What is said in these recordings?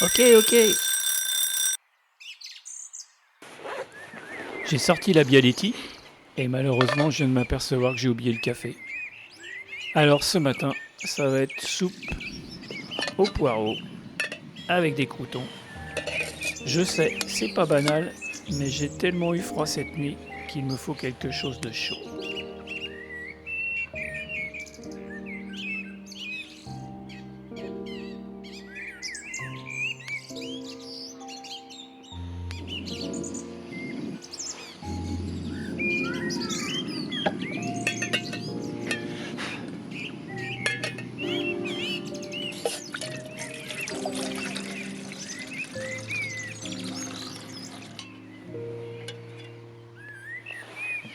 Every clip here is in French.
Ok, ok. J'ai sorti la Bialetti et malheureusement je viens de m'apercevoir que j'ai oublié le café. Alors ce matin, ça va être soupe au poireau avec des croûtons. Je sais, c'est pas banal, mais j'ai tellement eu froid cette nuit qu'il me faut quelque chose de chaud.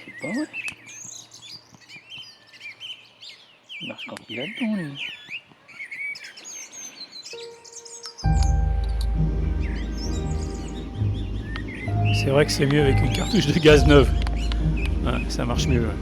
C'est pas vrai. Il marche quand il a dedans, lui. C'est vrai que c'est mieux avec une cartouche de gaz neuve. Ouais, ça marche mieux. Ouais.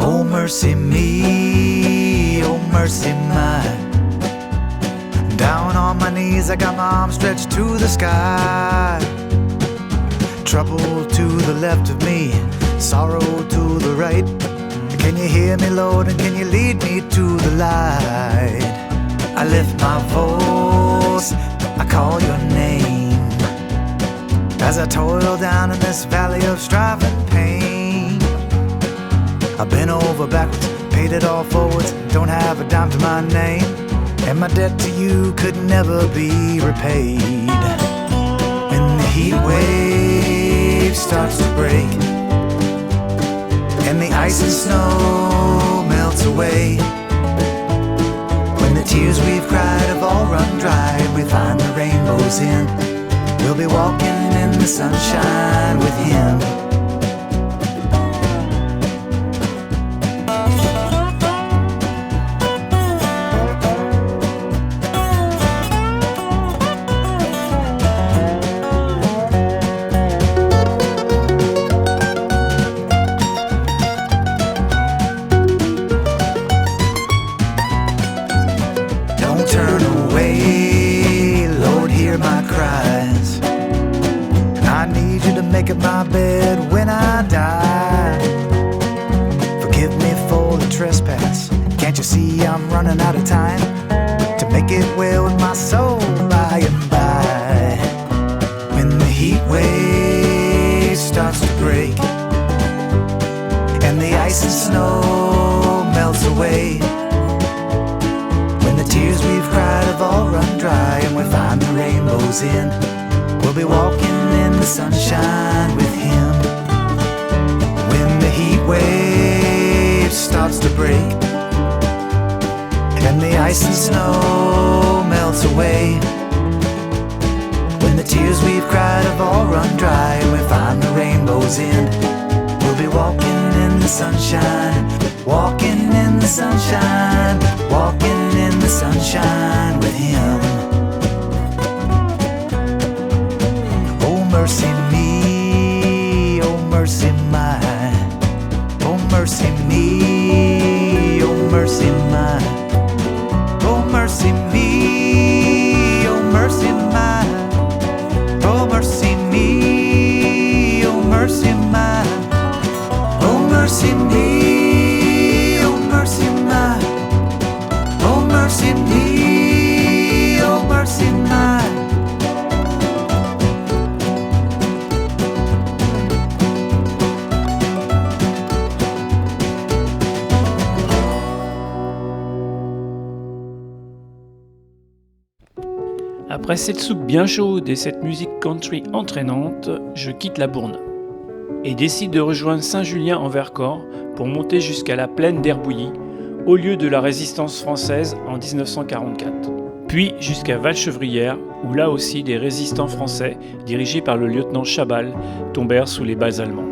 Oh mercy me, oh mercy mine. Down on my knees, I got my arms stretched to the sky. Trouble to the left of me, sorrow to the right. Can you hear me, Lord, and can you lead me to the light? I lift my voice, I call your name, as I toil down in this valley of strife and pain. I've been over backwards, paid it all forwards, don't have a dime to my name, and my debt to you could never be repaid. When the heat wave starts to break, and the ice and snow melts away, when the tears we've cried have all run dry, and we find the rainbow's end, we'll be walking in the sunshine with him. Turn away, Lord, hear my cries. I need you to make up my bed when I die. Forgive me for the trespass. Can't you see I'm running out of time to make it well with my soul by and by? When the heat wave starts to break, and the ice and snow melts away, the tears we've cried have all run dry, and we find the rainbow's end, we'll be walking in the sunshine with him. When the heat wave starts to break and the ice and snow melts away, when the tears we've cried have all run dry and we find the rainbow's end, we'll be walking in the sunshine, walking in the sunshine, walking in the sunshine with him. Oh mercy me, oh mercy mine, oh mercy me, oh mercy mine, oh mercy me, oh mercy mine, oh mercy me, oh mercy mine, oh mercy me, oh mercy mine, oh mercy me, oh mercy mine. Après cette soupe bien chaude et cette musique country entraînante, je quitte la Bourne et décide de rejoindre Saint-Julien en Vercors pour monter jusqu'à la plaine d'Herbouilly, au lieu de la résistance française en 1944. Puis jusqu'à Valchevrières, où là aussi des résistants français, dirigés par le lieutenant Chabal, tombèrent sous les balles allemandes.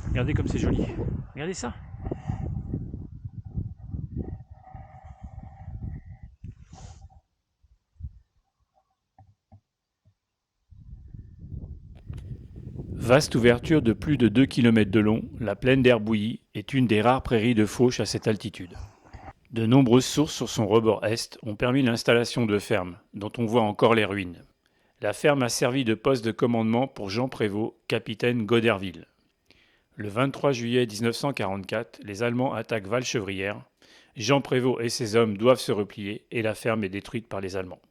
Regardez comme c'est joli. Regardez ça. Vaste ouverture de plus de 2 km de long, la plaine d'Herbouilly est une des rares prairies de fauche à cette altitude. De nombreuses sources sur son rebord est ont permis l'installation de fermes, dont on voit encore les ruines. La ferme a servi de poste de commandement pour Jean Prévost, capitaine Goderville. Le 23 juillet 1944, les Allemands attaquent Valchevrières. Jean Prévost et ses hommes doivent se replier et la ferme est détruite par les Allemands.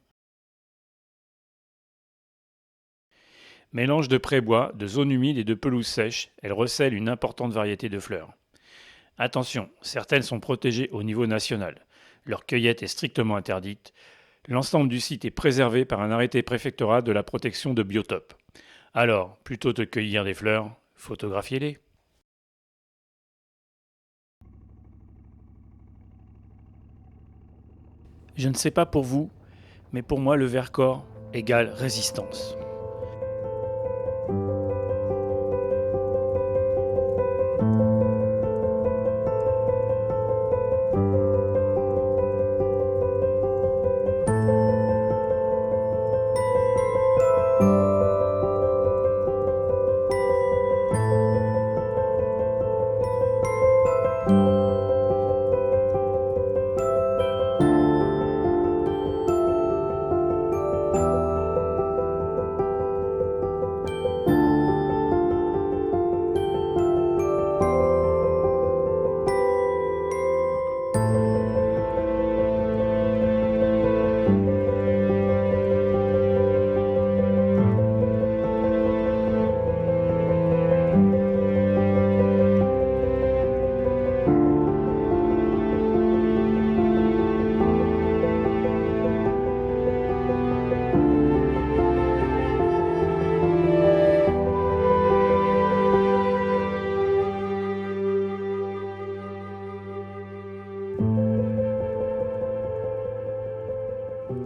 Mélange de prébois, de zones humides et de pelouses sèches, elle recèle une importante variété de fleurs. Attention, certaines sont protégées au niveau national. Leur cueillette est strictement interdite. L'ensemble du site est préservé par un arrêté préfectoral de la protection de biotopes. Alors, plutôt que de cueillir des fleurs, photographiez-les. Je ne sais pas pour vous, mais pour moi le Vercors égale résistance.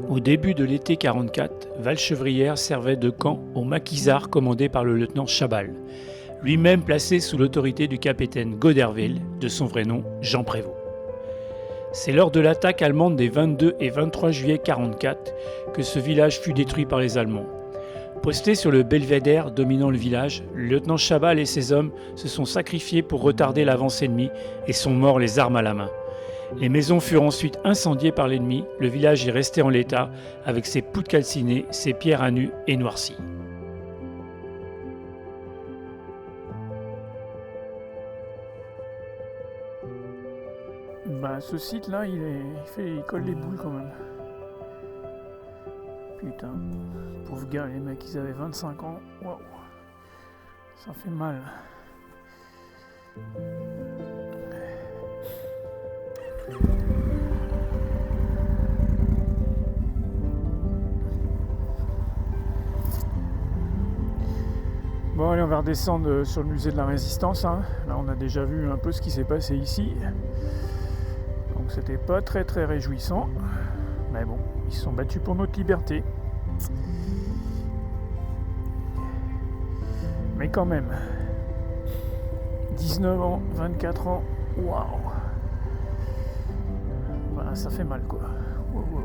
Au début de l'été 44, Valchevrières servait de camp aux maquisards commandés par le lieutenant Chabal, lui-même placé sous l'autorité du capitaine Goderville, de son vrai nom Jean Prévost. C'est lors de l'attaque allemande des 22 et 23 juillet 44 que ce village fut détruit par les Allemands. Posté sur le belvédère dominant le village, le lieutenant Chabal et ses hommes se sont sacrifiés pour retarder l'avance ennemie et sont morts les armes à la main. Les maisons furent ensuite incendiées par l'ennemi, le village est resté en l'état, avec ses poutres calcinées, ses pierres à nu et noircies. Ce site-là, il colle les boules quand même. Putain, pauvres gars, les mecs, ils avaient 25 ans, waouh, ça fait mal. Bon allez, on va redescendre sur le musée de la Résistance, hein. Là on a déjà vu un peu ce qui s'est passé ici. Donc c'était pas très très réjouissant. Mais bon, ils se sont battus pour notre liberté. Mais quand même, 19 ans, 24 ans, waouh. Voilà, ça fait mal quoi. Wow, wow.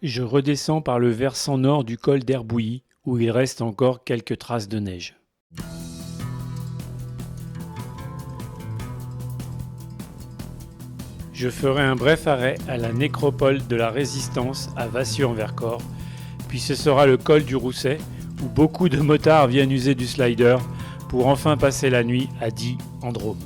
Je redescends par le versant nord du col d'Herbouilly, où il reste encore quelques traces de neige. Je ferai un bref arrêt à la nécropole de la Résistance à Vassieux-en-Vercors, puis ce sera le col du Rousset, où beaucoup de motards viennent user du slider pour enfin passer la nuit à Die en Drôme.